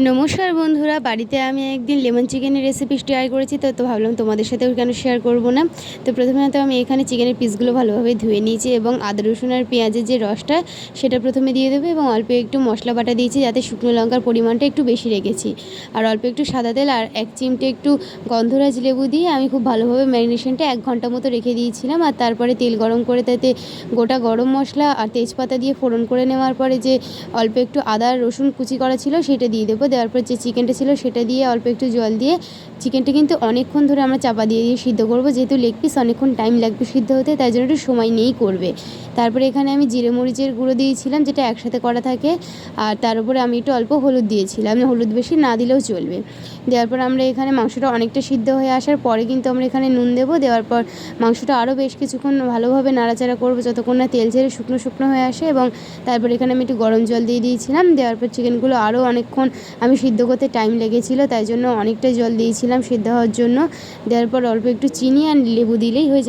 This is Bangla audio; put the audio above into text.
নমস্কার বন্ধুরা, বাড়িতে আমি একদিন লেমন চিকেনের রেসিপি ট্রাই করেছি, তো ভাবলাম তোমাদের সাথেও কেন শেয়ার করব না। তো প্রথমে আমি এখানে চিকেনের পিসগুলো ভালোভাবে ধুয়ে নিয়েছি এবং আদা রসুন আর পেঁয়াজের যে রসটা সেটা প্রথমে দিয়ে দেবো এবং অল্প একটু মশলা বাটা দিয়েছি, যাতে শুকনো লঙ্কার পরিমাণটা একটু বেশি রেখেছি। আর অল্প একটু সাদা তেল আর 1 চিমটে একটু গন্ধরাজ লেবু দিয়ে আমি খুব ভালোভাবে ম্যারিনেশনটা 1 ঘন্টা মতো রেখে দিয়েছিলাম। আর তারপরে তেল গরম করে তাতে গোটা গরম মশলা আর তেজপাতা দিয়ে ফোড়ন করে নেওয়ার পরে যে অল্প একটু আদা রসুন কুচি করা ছিল সেটা দিয়ে দেবো। দেওয়ার পর যে চিকেনটা ছিল সেটা দিয়ে অল্প একটু জল দিয়ে চিকেনটা কিন্তু অনেকক্ষণ ধরে আমরা চাপা দিয়ে সিদ্ধ করবো, যেহেতু লেগ পিস অনেকক্ষণ টাইম লাগবে সিদ্ধ হতে, তাই জন্য একটু সময় নিয়েই করবে। তারপরে এখানে আমি জিরে মরিচের গুঁড়ো দিয়েছিলাম, যেটা একসাথে করা থাকে। আর তার উপরে আমি একটু অল্প হলুদ দিয়েছিলাম, হলুদ বেশি না দিলেও চলবে। দেওয়ার পর আমরা এখানে মাংসটা অনেকটা সিদ্ধ হয়ে আসার পরে কিন্তু আমরা এখানে নুন দেবো। দেওয়ার পর মাংসটা আরও বেশ কিছুক্ষণ ভালোভাবে নাড়াচাড়া করবো যতক্ষণ না তেল ছেড়ে শুকনো শুকনো হয়ে আসে। এবং তারপর এখানে আমি একটু গরম জল দিয়ে দিয়েছিলাম। দেওয়ার পর চিকেনগুলো আরও অনেকক্ষণ আমি সিদ্ধ করতে টাইম লেগেছিলো, তাই জন্য অনেকটা জল দিয়েছিলাম সিদ্ধ হওয়ার জন্য। দেওয়ার পর অল্প একটু চিনি আর লেবু দিলেই হয়ে যায়।